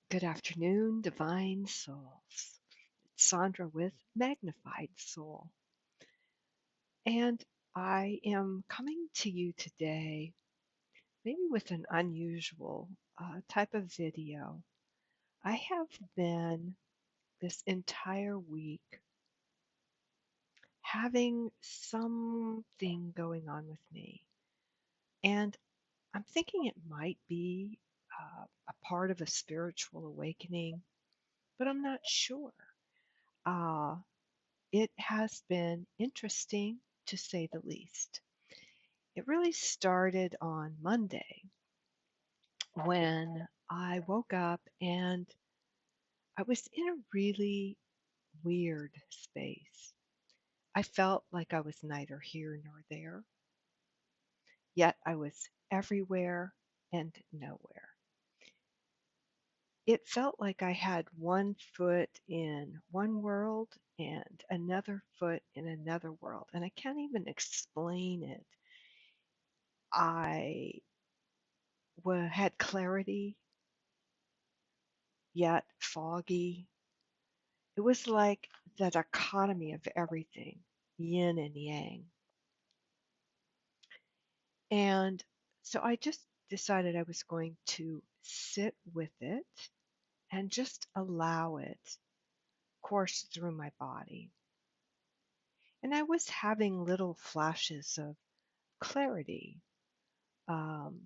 Good afternoon, divine souls. It's Sandra with Magnified Soul. And I am coming to you today, maybe with an unusual type of video. I have been this entire week having something going on with me. And I'm thinking it might be a part of a spiritual awakening, but I'm not sure. Uh, It has been interesting to say the least. It really started on Monday when I woke up and I was in a really weird space. I felt like I was neither here nor there, yet I was everywhere and nowhere. It felt like I had one foot in one world and another foot in another world, and I can't even explain it. I had clarity, yet foggy. It was like the dichotomy of everything, yin and yang. And so I just decided I was going to sit with it and just allow it course through my body. And I was having little flashes of clarity, um,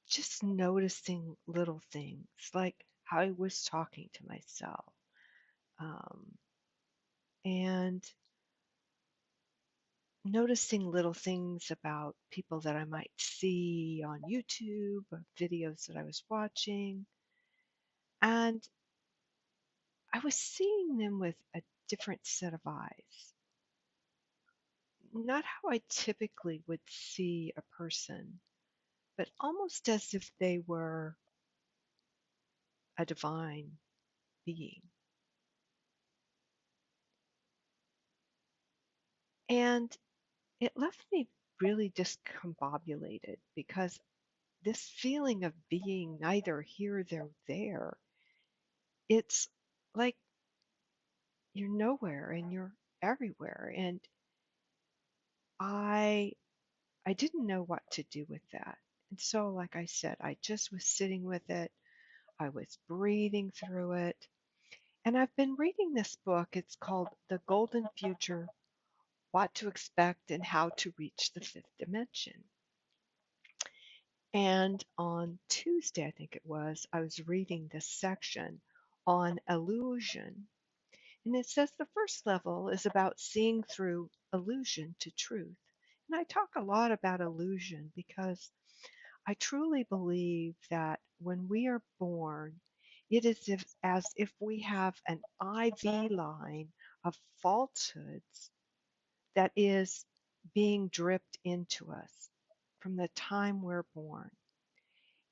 just noticing little things like how I was talking to myself. Um, and noticing little things about people that I might see on YouTube or videos that I was watching. And I was seeing them with a different set of eyes. Not how I typically would see a person, but almost as if they were a divine being. And it left me really discombobulated because this feeling of being neither here nor there, it's like you're nowhere and you're everywhere. And I I didn't know what to do with that. And so, like I said, I just was sitting with it. I was breathing through it. And I've been reading this book. It's called The Golden Future: What to Expect and How to Reach the Fifth Dimension. And on Tuesday, I think it was, I was reading this section on illusion. And it says the first level is about seeing through illusion to truth. And I talk a lot about illusion because I truly believe that when we are born, it is as if we have an IV line of falsehoods that is being dripped into us from the time we're born.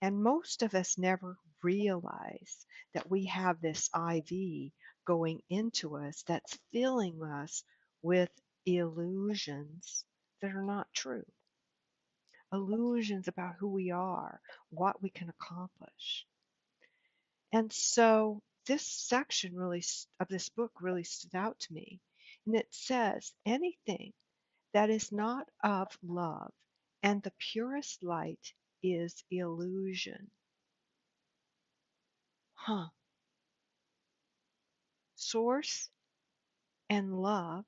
And most of us never realize that we have this IV going into us that's filling us with illusions that are not true. Illusions about who we are, what we can accomplish. And so this section really of this book really stood out to me. And it says anything that is not of love and the purest light is illusion. Huh. Source and love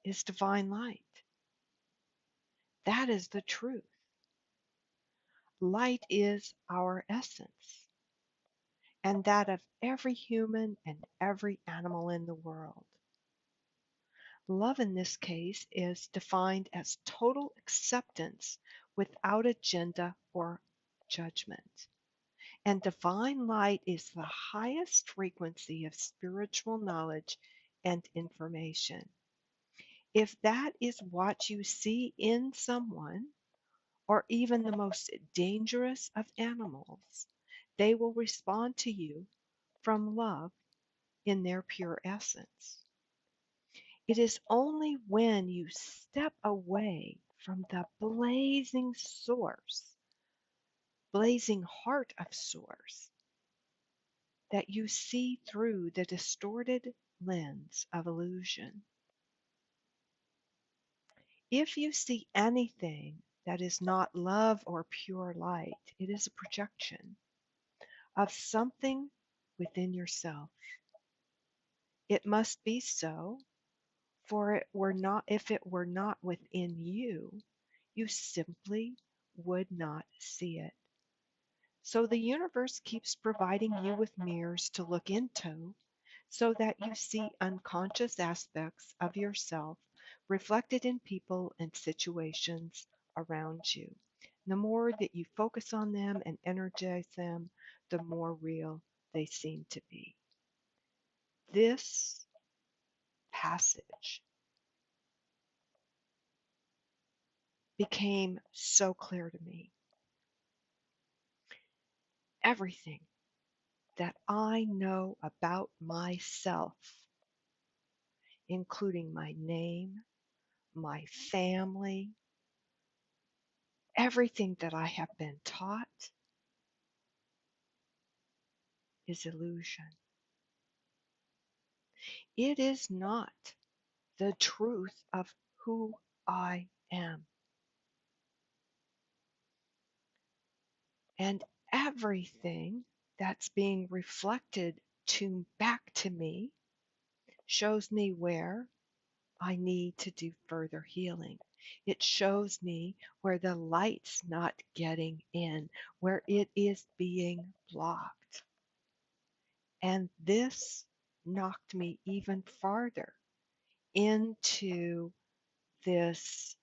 is divine light. That is the truth. Light is our essence, and that of every human and every animal in the world. Love in this case is defined as total acceptance without agenda or judgment. And divine light is the highest frequency of spiritual knowledge and information. If that is what you see in someone, or even the most dangerous of animals, they will respond to you from love in their pure essence. It is only when you step away from the blazing source, blazing heart of source, that you see through the distorted lens of illusion. If you see anything that is not love or pure light, it is a projection of something within yourself. It must be so, for if it were not within you, you simply would not see it. So the universe keeps providing you with mirrors to look into so that you see unconscious aspects of yourself reflected in people and situations around you. The more that you focus on them and energize them, the more real they seem to be. This passage became so clear to me. Everything that I know about myself, including my name, my family, everything that I have been taught, is illusion. It is not the truth of who I am. And everything that's being reflected back to me shows me where I need to do further healing. It shows me where the light's not getting in, where it is being blocked. And this knocked me even farther into this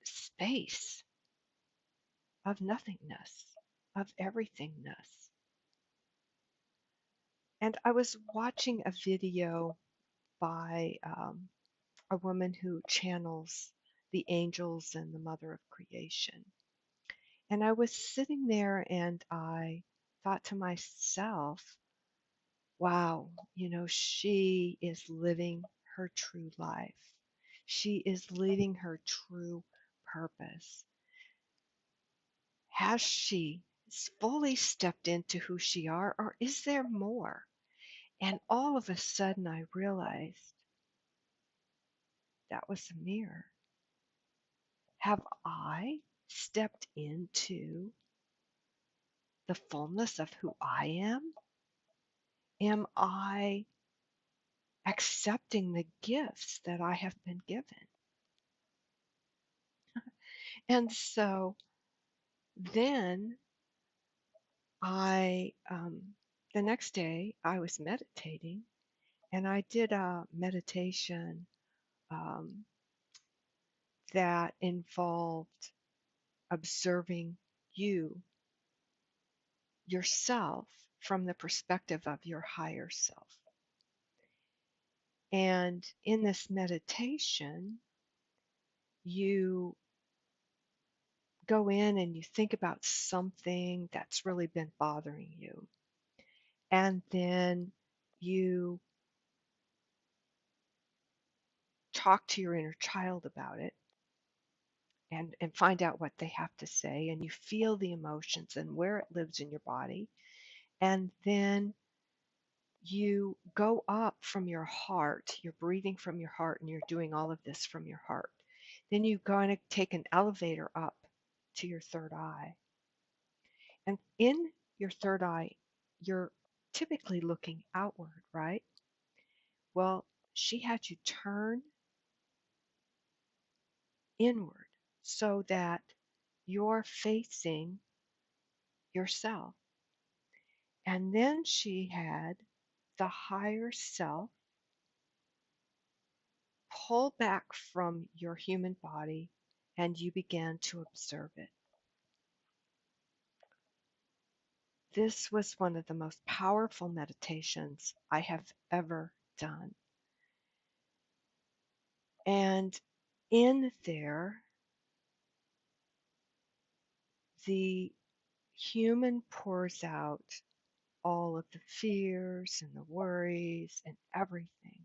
space of nothingness, of everythingness. And I was watching a video by a woman who channels the angels and the mother of creation. And I was sitting there and I thought to myself, wow, she is living her true life. She is living her true purpose. Has she fully stepped into who she are, or is there more? And all of a sudden I realized that was a mirror. Have I stepped into the fullness of who I am? Am I accepting the gifts that I have been given? And so then the next day, I was meditating and I did a meditation um, that involved observing yourself from the perspective of your higher self. And in this meditation, you go in and you think about something that's really been bothering you. And then you talk to your inner child about it and find out what they have to say. And you feel the emotions and where it lives in your body. And then you go up from your heart, you're breathing from your heart, and you're doing all of this from your heart. Then you're going to take an elevator up to your third eye. And in your third eye, you're typically looking outward, right? Well, she had you turn inward so that you're facing yourself. And then she had the higher self pull back from your human body and you began to observe it. This was one of the most powerful meditations I have ever done. And in there, the human pours out all of the fears and the worries and everything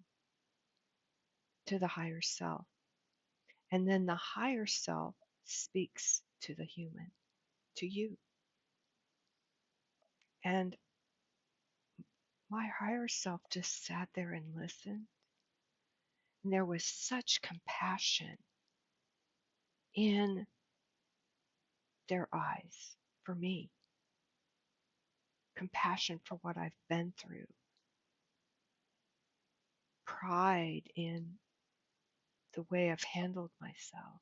to the higher self. And then the higher self speaks to the human, to you. And my higher self just sat there and listened. And there was such compassion in their eyes for me, compassion for what I've been through, pride in the way I've handled myself.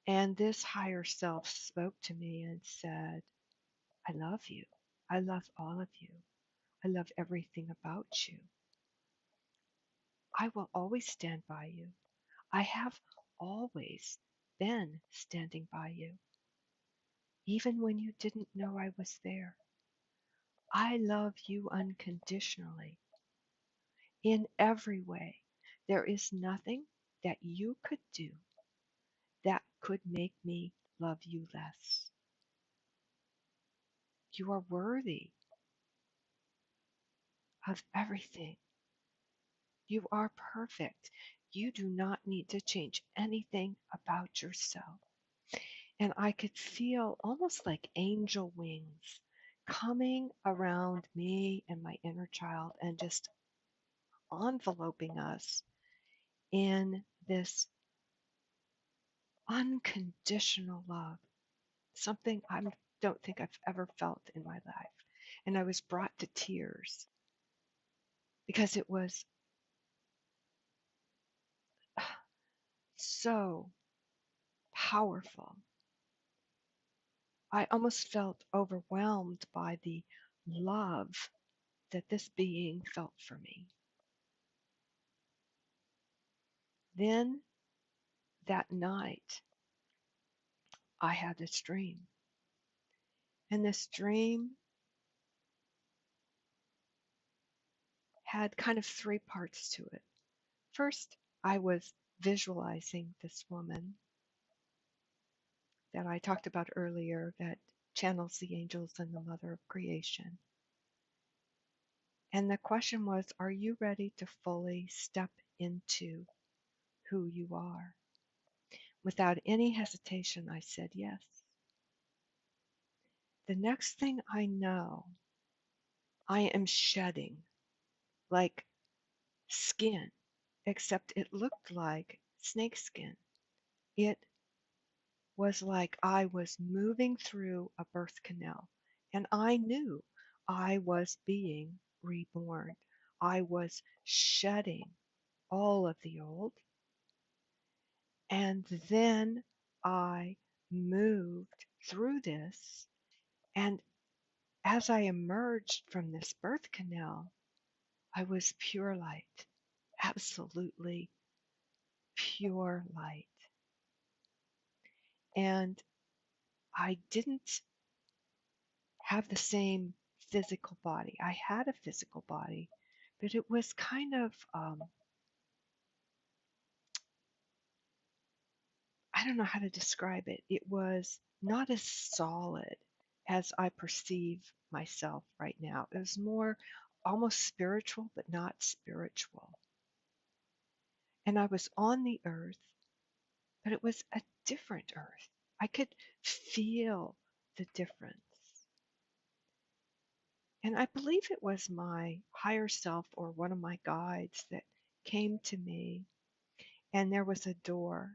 And this higher self spoke to me and said, I love you. I love all of you. I love everything about you. I will always stand by you. I have always been standing by you, even when you didn't know I was there. I love you unconditionally in every way. There is nothing that you could do that could make me love you less. You are worthy of everything. You are perfect. You do not need to change anything about yourself. And I could feel almost like angel wings coming around me and my inner child and just enveloping us in this unconditional love, something I don't think I've ever felt in my life. And I was brought to tears because it was so powerful. I almost felt overwhelmed by the love that this being felt for me. Then that night, I had this dream. And this dream had kind of three parts to it. First, I was visualizing this woman that I talked about earlier that channels the angels and the mother of creation. And the question was, are you ready to fully step into who you are? Without any hesitation, I said yes. The next thing I know, I am shedding like skin, except it looked like snake skin. It was like I was moving through a birth canal, and I knew I was being reborn. I was shedding all of the old, and then I moved through this. And as I emerged from this birth canal, I was pure light, absolutely pure light. And I didn't have the same physical body. I had a physical body, but it was kind of, I don't know how to describe it. It was not as solid as I perceive myself right now. It was more almost spiritual, but not spiritual. And I was on the earth, but it was a different earth. I could feel the difference. And I believe it was my higher self or one of my guides that came to me, and there was a door,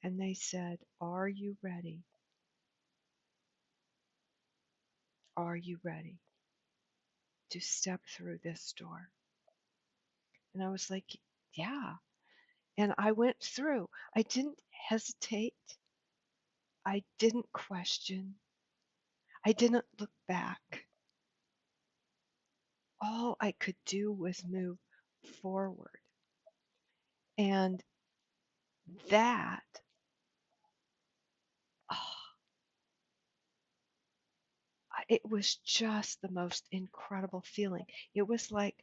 and they said, are you ready? Are you ready to step through this door? And I was like, yeah. And I went through. I didn't hesitate. I didn't question. I didn't look back. All I could do was move forward. And that, oh, it was just the most incredible feeling. It was like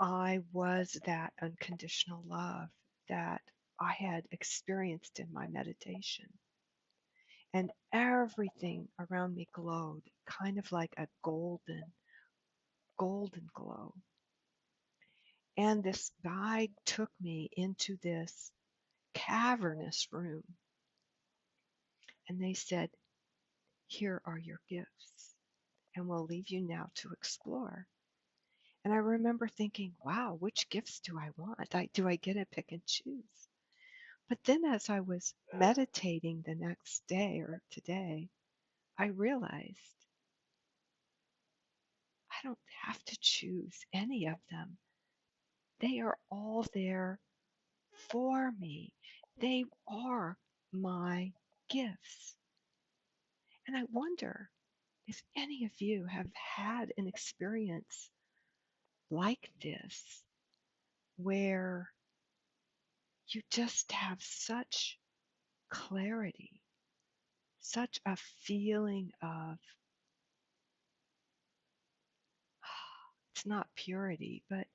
I was that unconditional love that I had experienced in my meditation. And everything around me glowed, kind of like a golden glow. And this guide took me into this cavernous room. And they said, Here are your gifts, and we'll leave you now to explore. And I remember thinking, wow, which gifts do I want? Do I get to pick and choose? But then as I was meditating the next day or today, I realized I don't have to choose any of them. They are all there for me. They are my gifts. And I wonder if any of you have had an experience like this where you just have such clarity, such a feeling of, it's not purity, but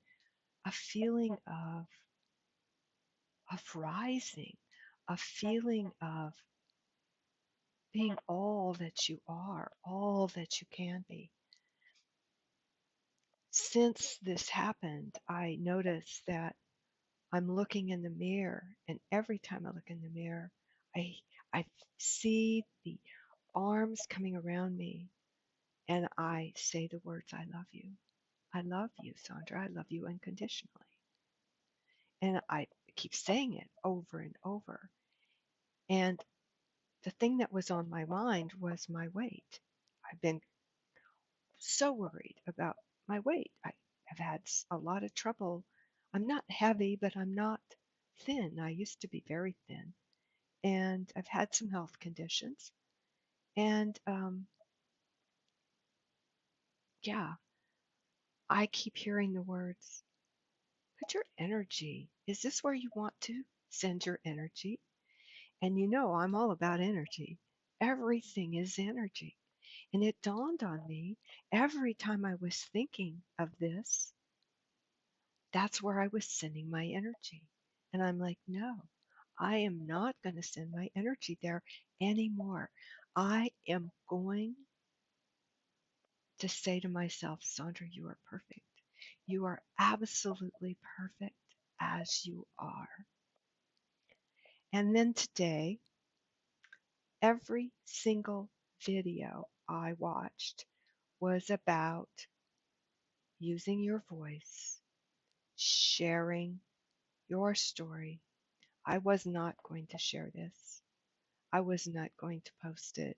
a feeling of rising, a feeling of being all that you are, all that you can be. Since this happened, I notice that I'm looking in the mirror, and every time I look in the mirror, I I see the arms coming around me, and I say the words, I love you. I love you, Sandra. I love you unconditionally. And I keep saying it over and over. And the thing that was on my mind was my weight. I've been so worried about my weight. I have had a lot of trouble. I'm not heavy, but I'm not thin. I used to be very thin. And I've had some health conditions. And yeah, I keep hearing the words, put your energy. Is this where you want to send your energy? And you know, I'm all about energy. Everything is energy. And it dawned on me every time I was thinking of this, that's where I was sending my energy. And I'm like, no, I am not going to send my energy there anymore. I am going to say to myself, Sandra, you are perfect. You are absolutely perfect as you are. And then today, every single video I watched was about using your voice, sharing your story. I was not going to share this. I was not going to post it.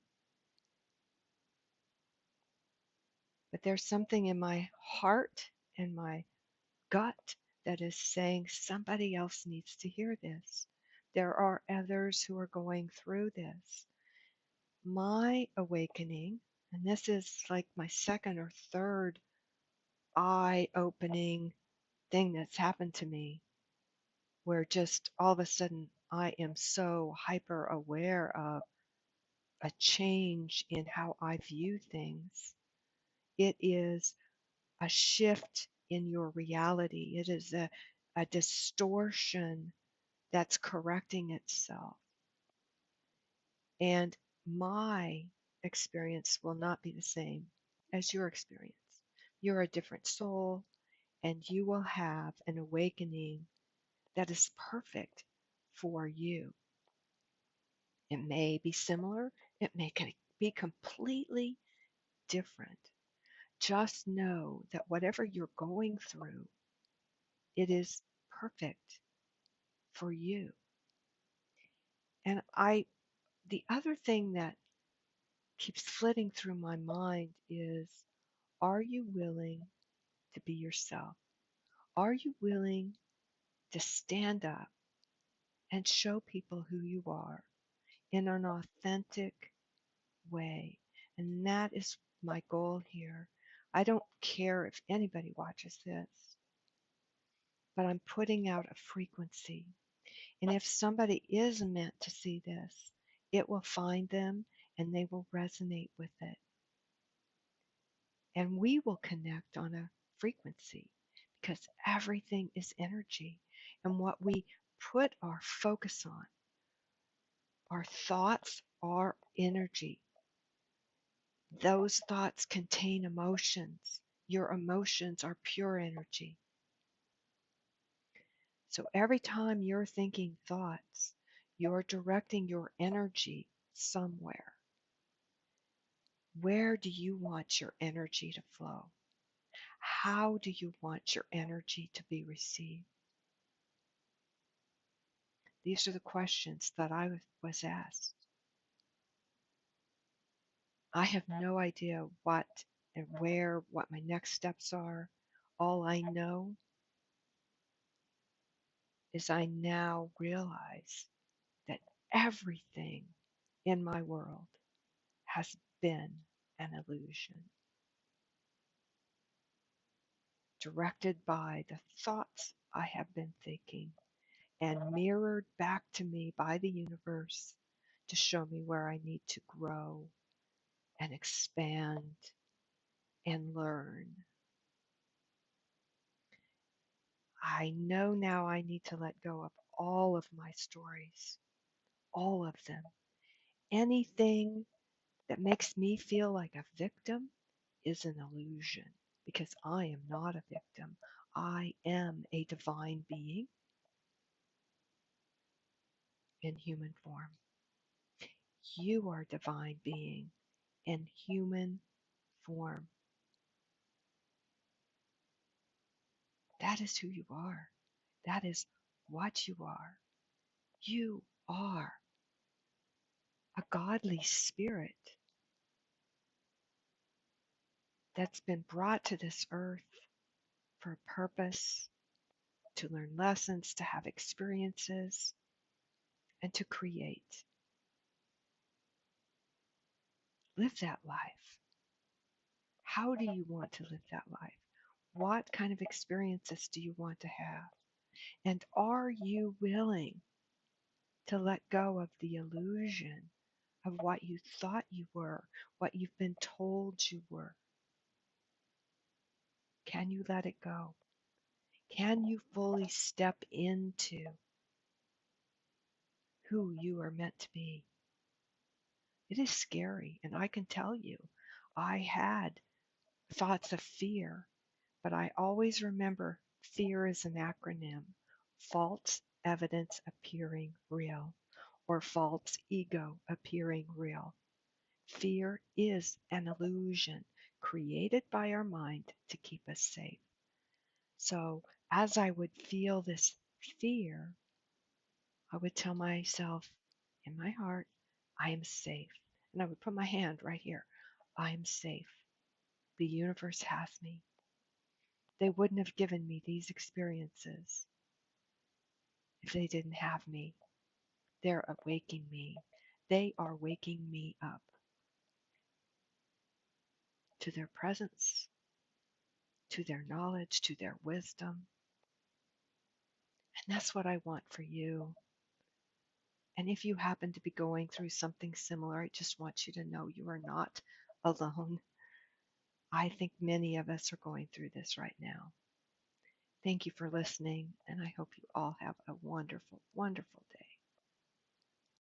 But there's something in my heart and my gut that is saying somebody else needs to hear this. There are others who are going through this. My awakening, and this is like my second or third eye opening thing that's happened to me, where just all of a sudden I am so hyper aware of a change in how I view things. It is a shift in your reality. It is a distortion that's correcting itself. And my experience will not be the same as your experience. You're a different soul, and you will have an awakening that is perfect for you. It may be similar, it may be completely different. Just know that whatever you're going through, it is perfect for you. And the other thing that keeps flitting through my mind is, are you willing to be yourself? Are you willing to stand up and show people who you are in an authentic way? And that is my goal here. I don't care if anybody watches this, but I'm putting out a frequency. And if somebody is meant to see this, it will find them and they will resonate with it. And we will connect on a frequency because everything is energy. And what we put our focus on, our thoughts are energy. Those thoughts contain emotions. Your emotions are pure energy. So every time you're thinking thoughts, you're directing your energy somewhere. Where do you want your energy to flow? How do you want your energy to be received? These are the questions that I was asked. I have no idea what and where, what my next steps are. All I know is I now realize that everything in my world has been an illusion, directed by the thoughts I have been thinking and mirrored back to me by the universe to show me where I need to grow and expand and learn. I know now I need to let go of all of my stories, all of them. Anything that makes me feel like a victim is an illusion because I am not a victim. I am a divine being in human form. You are a divine being in human form. That is who you are. That is what you are. You are a godly spirit that's been brought to this earth for a purpose, to learn lessons, to have experiences, and to create. Live that life. How do you want to live that life? What kind of experiences do you want to have? And are you willing to let go of the illusion of what you thought you were, what you've been told you were? Can you let it go? Can you fully step into who you are meant to be? It is scary, and I can tell you, I had thoughts of fear, but I always remember fear is an acronym: false evidence appearing real, or false ego appearing real. Fear is an illusion created by our mind to keep us safe. So as I would feel this fear, I would tell myself in my heart, I am safe. And I would put my hand right here. I am safe. The universe has me. They wouldn't have given me these experiences if they didn't have me. They're awaking me. They are waking me up to their presence, to their knowledge, to their wisdom. And that's what I want for you. And if you happen to be going through something similar, I just want you to know you are not alone. I think many of us are going through this right now. Thank you for listening, and I hope you all have a wonderful, wonderful day.